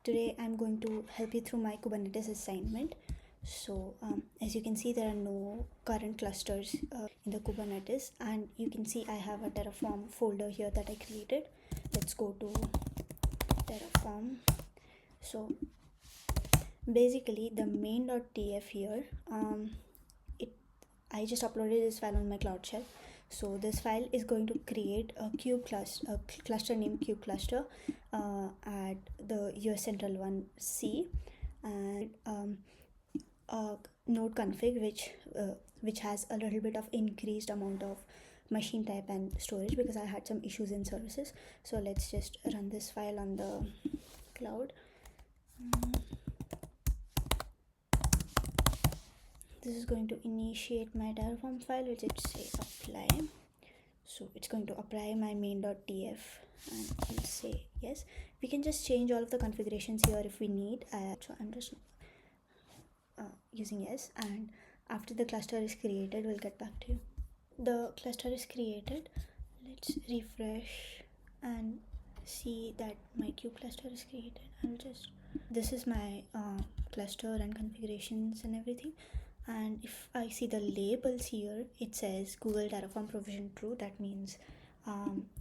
Today I'm going to help you through my Kubernetes assignment. So as you can see, there are no current clusters in the Kubernetes, and you can see I have a Terraform folder here that I created. Let's go to Terraform. So basically the main.tf here, I just uploaded this file on my Cloud Shell. So this file is going to create a cluster named kube cluster at the US Central 1C, and a node config which has a little bit of increased amount of machine type and storage because I had some issues in services. So let's just run this file on the cloud. This is going to initiate my Terraform file, which it say apply. So it's going to apply my main.tf and we'll say yes. We can just change all of the configurations here if we need. So I'm just using yes, and after the cluster is created, we'll get back to you. The cluster is created. Let's refresh and see that my kube cluster is created. This is my cluster and configurations and everything. And if I see the labels here, it says Google Terraform provision true. That means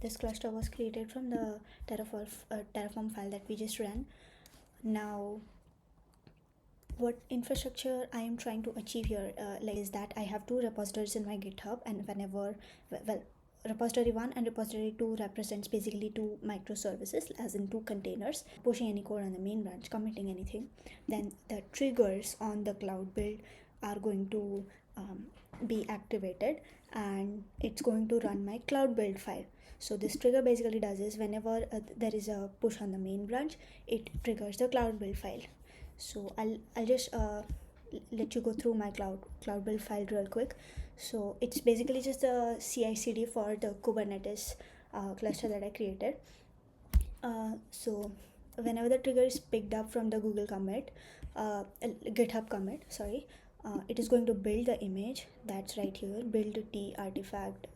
this cluster was created from the Terraform file that we just ran. Now, what infrastructure I am trying to achieve here is that I have two repositories in my GitHub, and whenever, repository 1 and repository 2 represents basically two microservices, as in two containers. Pushing any code on the main branch, committing anything, then the triggers on the cloud build are going to be activated, and it's going to run my cloud build file. So this trigger basically does is whenever there is a push on the main branch, it triggers the cloud build file. So I'll just let you go through my cloud build file real quick. So it's basically just the CI/CD for the Kubernetes cluster that I created. So whenever the trigger is picked up from the Google commit, GitHub commit, sorry, it is going to build the image that's right here. Build t artifact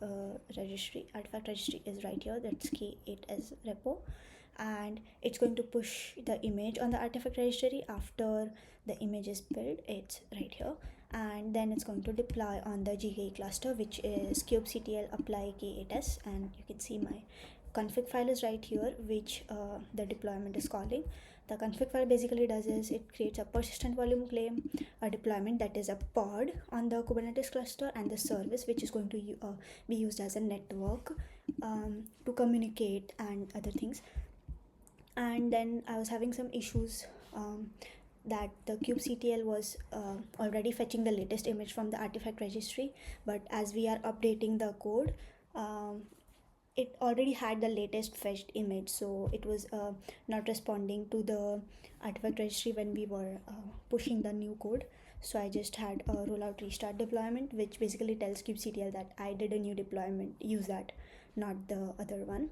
registry. Artifact registry is right here. That's key it as repo, and it's going to push the image on the artifact registry after the image is built. It's right here, and then it's going to deploy on the GKE cluster, which is kubectl apply k8s, and you can see my config file is right here, which the deployment is calling. The config file basically does is it creates a persistent volume claim, a deployment that is a pod on the Kubernetes cluster, and the service which is going to be used as a network to communicate and other things. And then I was having some issues that the kubectl was already fetching the latest image from the artifact registry, but as we are updating the code, it already had the latest fetched image, so it was not responding to the artifact registry when we were pushing the new code. So I just had a rollout restart deployment, which basically tells kubectl that I did a new deployment, use that, not the other one.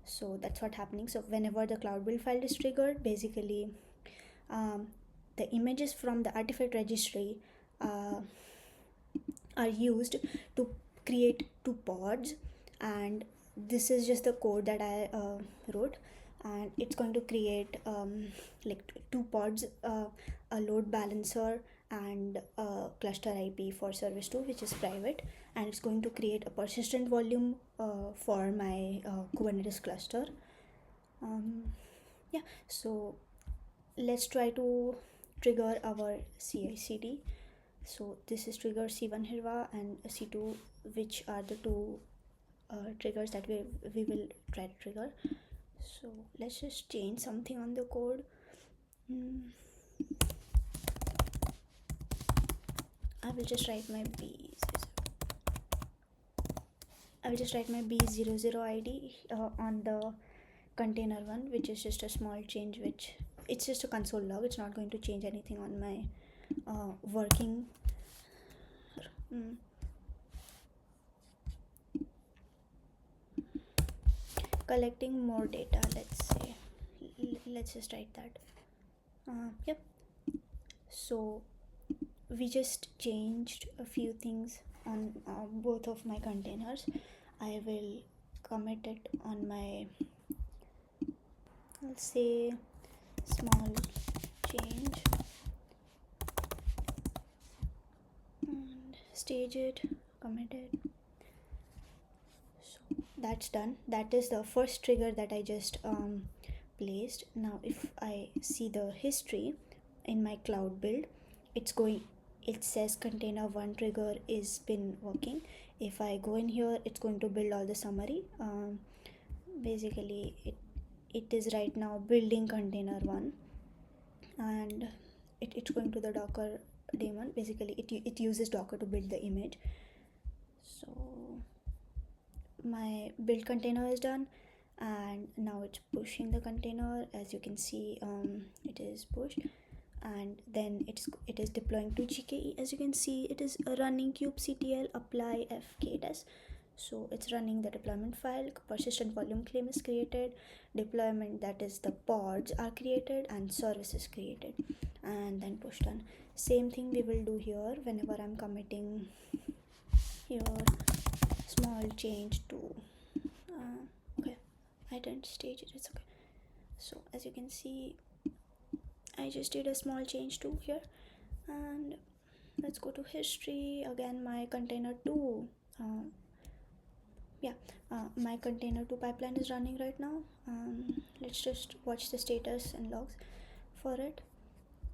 So that's what's happening. So whenever the cloud build file is triggered, basically the images from the artifact registry are used to create two pods, and this is just the code that I wrote, and it's going to create like two pods, a load balancer and a cluster IP for service 2, which is private, and it's going to create a persistent volume for my Kubernetes cluster. Yeah, so let's try to trigger our CI/CD. So this is trigger C1 Hirva and C2, which are the two triggers that we will try to trigger. So let's just change something on the code. I will just write my B00 ID on the container one, which is just a small change, which it's just a console log. It's not going to change anything on my working. Collecting more data, let's just write that. Yep. So we just changed a few things on both of my containers. I will commit it on my, I'll say small change and stage it, commit it. So that's done. That is the first trigger that I just placed. Now if I see the history in my cloud build, it says container 1 trigger is been working. If I go in here, it's going to build all the summary. Basically it is right now building container 1, and it's going to the Docker daemon. Basically it uses Docker to build the image. So my build container is done, and now it's pushing the container. As you can see, it is pushed, and then it is deploying to GKE. As you can see, it is running kubectl apply fkdes. So it's running the deployment file, persistent volume claim is created, deployment, that is the pods are created, and service is created, and then push done. Same thing we will do here whenever I'm committing here, small change to okay, I didn't stage it, it's okay. So as you can see, I just did a small change to here, and let's go to history again. My container 2 my container 2 pipeline is running right now. Let's just watch the status and logs for it.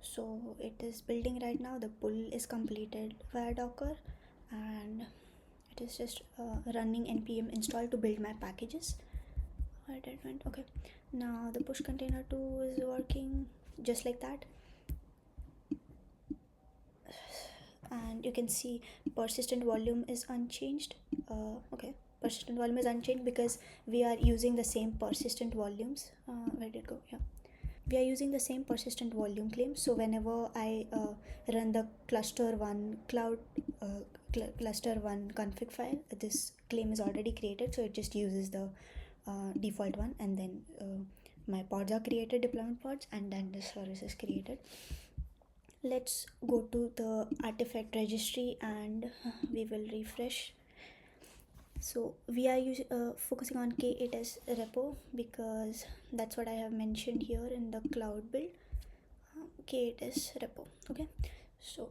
So it is building right now. The pull is completed via Docker, and it is just running npm install to build my packages. Where did it went? Okay, now the push container 2 is working just like that, and you can see persistent volume is unchanged. Okay, persistent volume is unchanged because we are using the same persistent volumes. Where did it go? Yeah, we are using the same persistent volume claim. So whenever I run the cluster 1 cloud cluster 1 config file, this claim is already created, so it just uses the default one, and then my pods are created, deployment pods, and then the service is created. Let's go to the artifact registry and we will refresh. So we are focusing on K8s repo because that's what I have mentioned here in the cloud build. K8s repo. Okay, so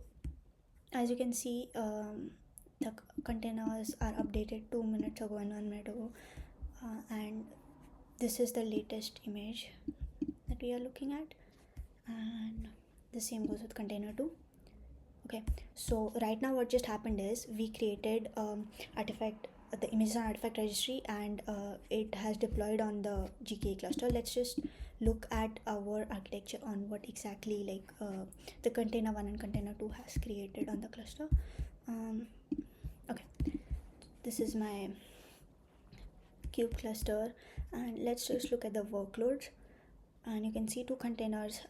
as you can see, the containers are updated 2 minutes ago and 1 minute ago, and this is the latest image that we are looking at, and the same goes with container 2. Okay, so right now what just happened is we created artifact, the images on artifact registry, and it has deployed on the GKE cluster. Let's just look at our architecture on what exactly the container 1 and container 2 has created on the cluster. Okay, this is my kube cluster, and let's just look at the workloads, and you can see 2 containers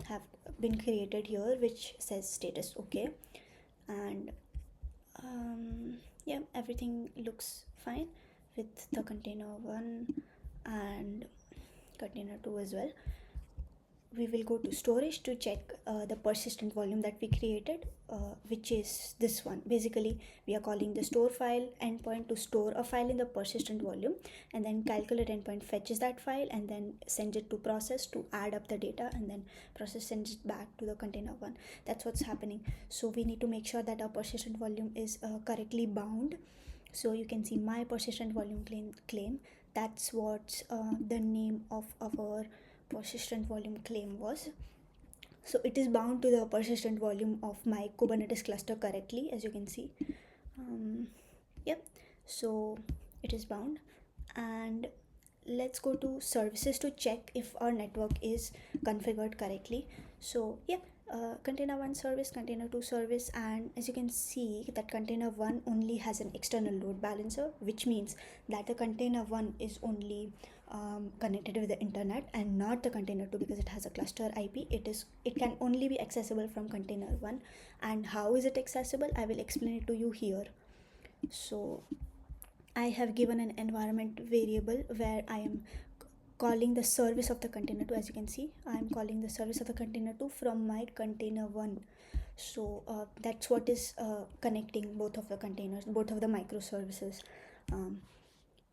have been created here, which says status okay, and yeah, everything looks fine with the container 1 and container 2 as well. We will go to storage to check the persistent volume that we created, which is this one. Basically, we are calling the store file endpoint to store a file in the persistent volume, and then calculate endpoint fetches that file and then sends it to process to add up the data, and then process sends it back to the container 1. That's what's happening. So we need to make sure that our persistent volume is correctly bound. So you can see my persistent volume claim. That's what's the name of our persistent volume claim was. So it is bound to the persistent volume of my Kubernetes cluster correctly, as you can see. Yep, so it is bound, and let's go to services to check if our network is configured correctly. So yep, container 1 service, container 2 service, and as you can see that container 1 only has an external load balancer, which means that the container 1 is only connected with the internet and not the container 2, because it has a cluster IP. It can only be accessible from container 1. And how is it accessible? I will explain it to you here. So I have given an environment variable where I am calling the service of the container 2. As you can see, I am calling the service of the container 2 from my container 1. So that's what is connecting both of the containers, both of the microservices.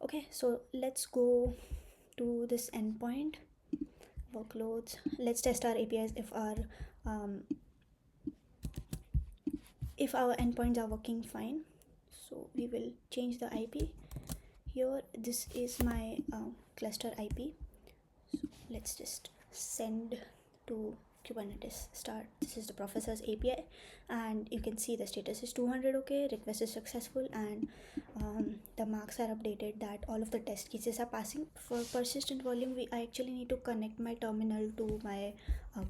Okay, so let's go to this endpoint workloads. Let's test our APIs if our endpoints are working fine. So we will change the IP here. This is my cluster IP. So let's just send to Kubernetes start. This is the professor's API, and you can see the status is 200. Okay, request is successful, and the marks are updated that all of the test cases are passing. For persistent volume, I actually need to connect my terminal to my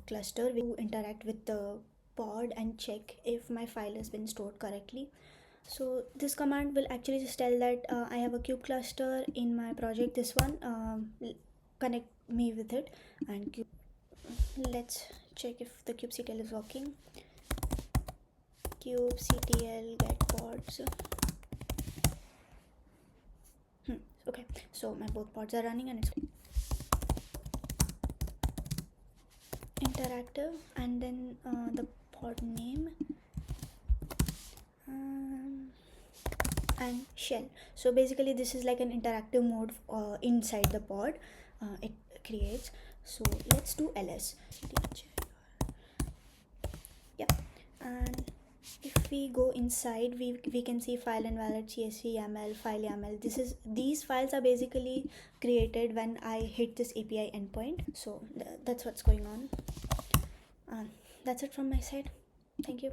cluster to interact with the pod and check if my file has been stored correctly. So this command will actually just tell that I have a kube cluster in my project, this one, connect me with it, and let's check if the kubectl is working. Kubectl get pods. Okay, so my both pods are running and it's interactive, and then the pod name and shell. So basically this is like an interactive mode inside the pod it creates. So let's do ls. Yeah, and if we go inside, we can see file invalid, csv, yaml, file yaml. These files are basically created when I hit this API endpoint. So that's what's going on. That's it from my side. Thank you.